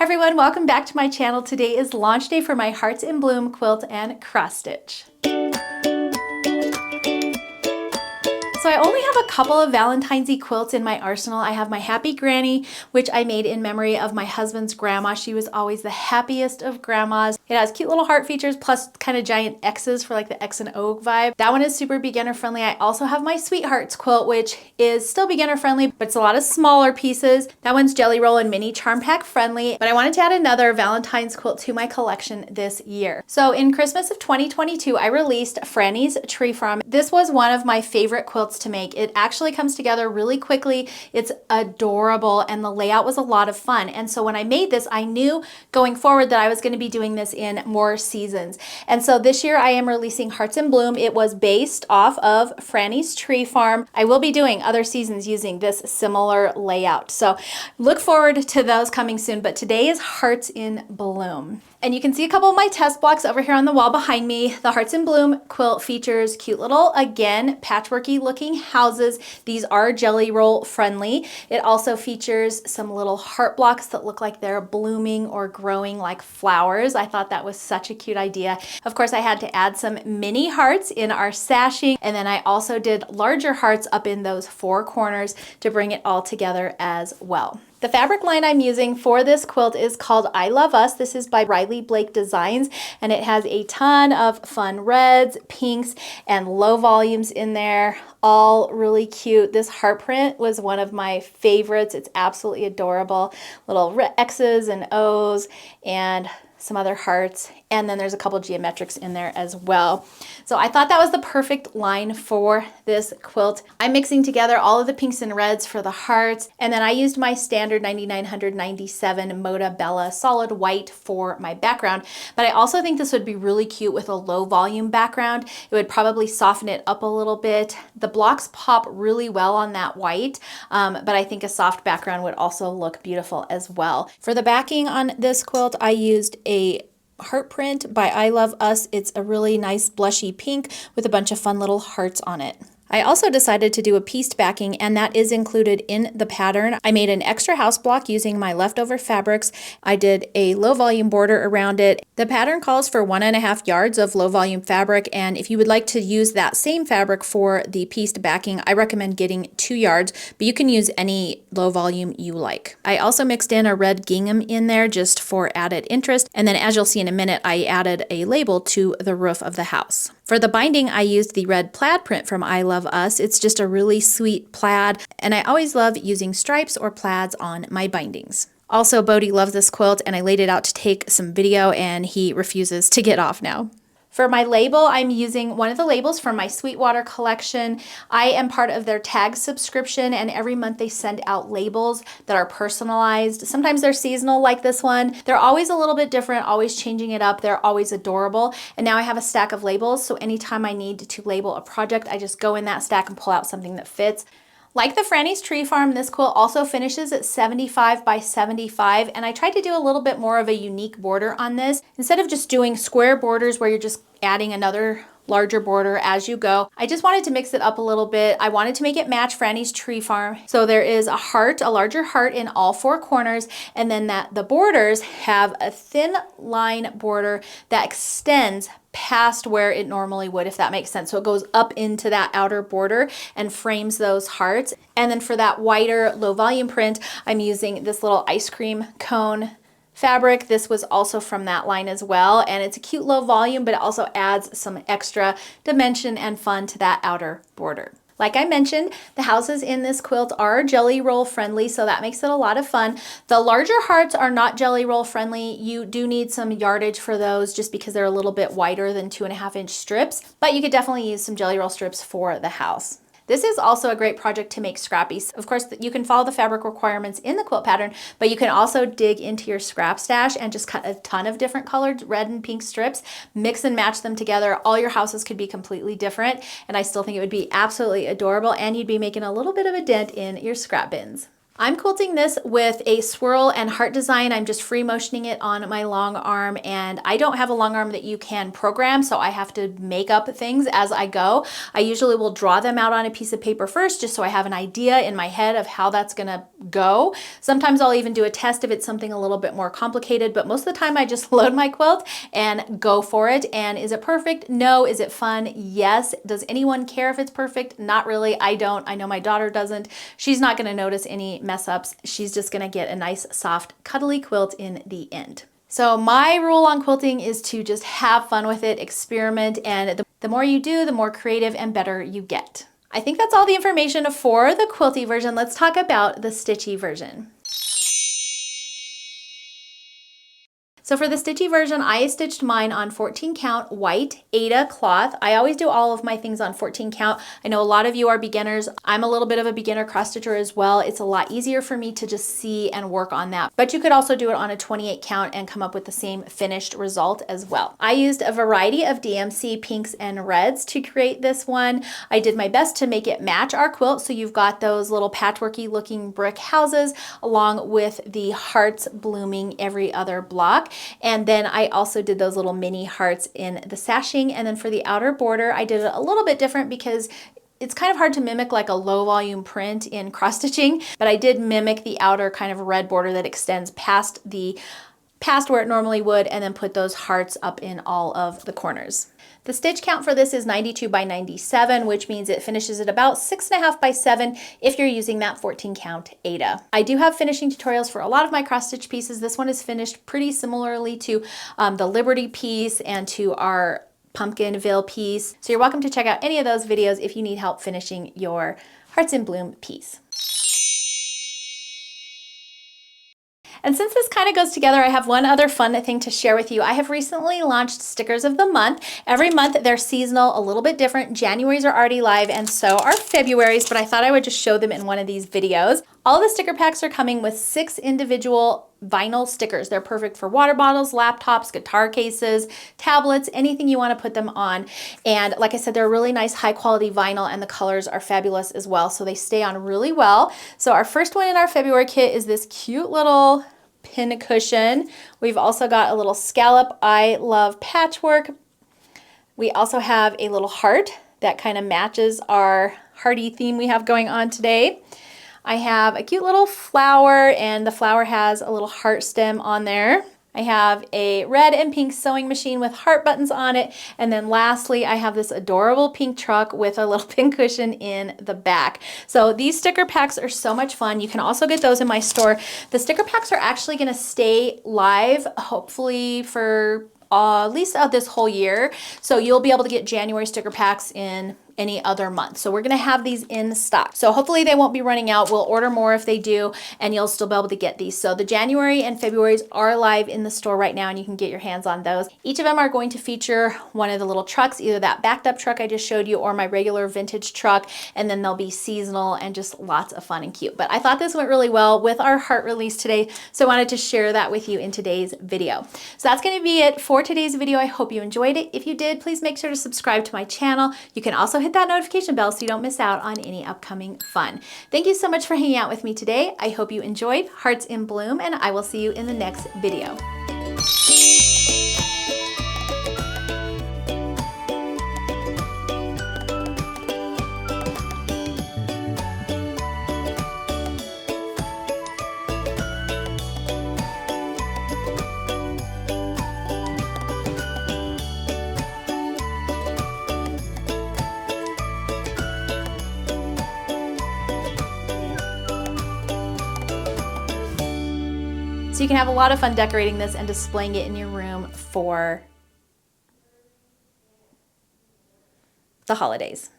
Hi everyone, welcome back to my channel. Today is launch day for my Hearts in Bloom quilt and cross stitch. So I only have a couple of Valentine's-y quilts in my arsenal. I have my Happy Granny, which I made in memory of my husband's grandma. She was always the happiest of grandmas. It has cute little heart features plus kind of giant X's for like the X and O vibe. That one is super beginner friendly. I also have my Sweethearts quilt, which is still beginner friendly, but it's a lot of smaller pieces. That one's Jelly Roll and Mini Charm Pack friendly, but I wanted to add another Valentine's quilt to my collection this year. So in Christmas of 2022, I released Franny's Tree Farm. This was one of my favorite quilts to make. It actually comes together really quickly. It's adorable and the layout was a lot of fun. And so when I made this, I knew going forward that I was going to be doing this in more seasons. And so this year I am releasing Hearts in Bloom. It was based off of Franny's Tree Farm. I will be doing other seasons using this similar layout. So look forward to those coming soon, but today is Hearts in Bloom. And you can see a couple of my test blocks over here on the wall behind me. The Hearts in Bloom quilt features cute little, again, patchworky looking houses. These are Jelly Roll friendly. It also features some little heart blocks that look like they're blooming or growing like flowers. I thought that was such a cute idea. Of course, I had to add some mini hearts in our sashing, and then I also did larger hearts up in those four corners to bring it all together as well. The fabric line I'm using for this quilt is called I Love Us. This is by Riley Blake Designs, and it has a ton of fun reds, pinks, and low volumes in there, all really cute. This heart print was one of my favorites. It's absolutely adorable. Little X's and O's and some other hearts, and then there's a couple geometrics in there as well. So I thought that was the perfect line for this quilt. I'm mixing together all of the pinks and reds for the hearts, and then I used my standard 9997 Moda Bella solid white for my background, but I also think this would be really cute with a low volume background. It would probably soften it up a little bit. The blocks pop really well on that white, but I think a soft background would also look beautiful as well. For the backing on this quilt, I used a heart print by I Love Us. It's a really nice blushy pink with a bunch of fun little hearts on it. I also decided to do a pieced backing, and that is included in the pattern. I made an extra house block using my leftover fabrics. I did a low volume border around it. The pattern calls for 1.5 yards of low volume fabric, and if you would like to use that same fabric for the pieced backing, I recommend getting 2 yards, but you can use any low volume you like. I also mixed in a red gingham in there just for added interest, and then as you'll see in a minute, I added a label to the roof of the house. For the binding, I used the red plaid print from I Love Us. It's just a really sweet plaid, and I always love using stripes or plaids on my bindings. Also, Bodie loves this quilt, and I laid it out to take some video, and he refuses to get off now. For my label, I'm using one of the labels from my Sweetwater collection. I am part of their tag subscription, and every month they send out labels that are personalized. Sometimes they're seasonal like this one. They're always a little bit different, always changing it up. They're always adorable. And now I have a stack of labels, so anytime I need to label a project, I just go in that stack and pull out something that fits. Like the Franny's Tree Farm, this quilt also finishes at 75 by 75, and I tried to do a little bit more of a unique border on this. Instead of just doing square borders where you're just adding another larger border as you go, I just wanted to mix it up a little bit. I wanted to make it match Franny's Tree Farm. So there is a heart, a larger heart in all four corners, and then the borders have a thin line border that extends past where it normally would, if that makes sense. So it goes up into that outer border and frames those hearts. And then for that wider low volume print, I'm using this little ice cream cone fabric. This was also from that line as well, and it's a cute low volume, but it also adds some extra dimension and fun to that outer border. Like I mentioned, the houses in this quilt are Jelly Roll friendly, so that makes it a lot of fun. The larger hearts are not Jelly Roll friendly. You do need some yardage for those just because they're a little bit wider than 2.5-inch strips, but you could definitely use some Jelly Roll strips for the house. This is also a great project to make scrappies. Of course, you can follow the fabric requirements in the quilt pattern, but you can also dig into your scrap stash and just cut a ton of different colored red and pink strips, mix and match them together. All your houses could be completely different, and I still think it would be absolutely adorable, and you'd be making a little bit of a dent in your scrap bins. I'm quilting this with a swirl and heart design. I'm just free motioning it on my long arm, and I don't have a long arm that you can program, so I have to make up things as I go. I usually will draw them out on a piece of paper first, just so I have an idea in my head of how that's gonna go. Sometimes I'll even do a test if it's something a little bit more complicated, but most of the time I just load my quilt and go for it. And is it perfect? No. Is it fun? Yes. Does anyone care if it's perfect? Not really. I don't. I know my daughter doesn't. She's not gonna notice any mess ups. She's just gonna get a nice, soft, cuddly quilt in the end. So my rule on quilting is to just have fun with it, experiment, and the more you do, the more creative and better you get. I think that's all the information for the Quilty version. Let's talk about the Stitchy version. So for the Stitchy version, I stitched mine on 14 count white Aida cloth. I always do all of my things on 14 count. I know a lot of you are beginners. I'm a little bit of a beginner cross stitcher as well. It's a lot easier for me to just see and work on that. But you could also do it on a 28 count and come up with the same finished result as well. I used a variety of DMC pinks and reds to create this one. I did my best to make it match our quilt. So you've got those little patchworky looking brick houses along with the hearts blooming every other block. And then I also did those little mini hearts in the sashing. And then for the outer border, I did it a little bit different because it's kind of hard to mimic like a low volume print in cross stitching, but I did mimic the outer kind of red border that extends past where it normally would, and then put those hearts up in all of the corners. The stitch count for this is 92 by 97, which means it finishes at about 6.5 by 7 if you're using that 14 count Aida. I do have finishing tutorials for a lot of my cross stitch pieces. This one is finished pretty similarly to the Liberty piece and to our pumpkin veil piece. So you're welcome to check out any of those videos if you need help finishing your Hearts in Bloom piece. And since this kind of goes together, I have one other fun thing to share with you. I have recently launched stickers of the month. Every month they're seasonal, a little bit different. January's are already live and so are February's, but I thought I would just show them in one of these videos. All the sticker packs are coming with 6 individual vinyl stickers. They're perfect for water bottles, laptops, guitar cases, tablets, anything you want to put them on. And like I said, they're really nice high quality vinyl and the colors are fabulous as well. So they stay on really well. So our first one in our February kit is this cute little pin cushion. We've also got a little scallop. I love patchwork. We also have a little heart that kind of matches our hearty theme we have going on today. I have a cute little flower, and the flower has a little heart stem on there. I have a red and pink sewing machine with heart buttons on it. And then lastly, I have this adorable pink truck with a little pin cushion in the back. So these sticker packs are so much fun. You can also get those in my store. The sticker packs are actually going to stay live, hopefully for at least this whole year. So you'll be able to get January sticker packs in any other month. So we're going to have these in stock. So hopefully they won't be running out. We'll order more if they do, and you'll still be able to get these. So the January and February's are live in the store right now, and you can get your hands on those. Each of them are going to feature one of the little trucks, either that backed up truck I just showed you or my regular vintage truck, and then they'll be seasonal and just lots of fun and cute. But I thought this went really well with our heart release today, so I wanted to share that with you in today's video. So that's going to be it for today's video. I hope you enjoyed it. If you did, please make sure to subscribe to my channel. You can also hit that notification bell so you don't miss out on any upcoming fun. Thank you so much for hanging out with me today. I hope you enjoyed Hearts in Bloom, and I will see you in the next video. So you can have a lot of fun decorating this and displaying it in your room for the holidays.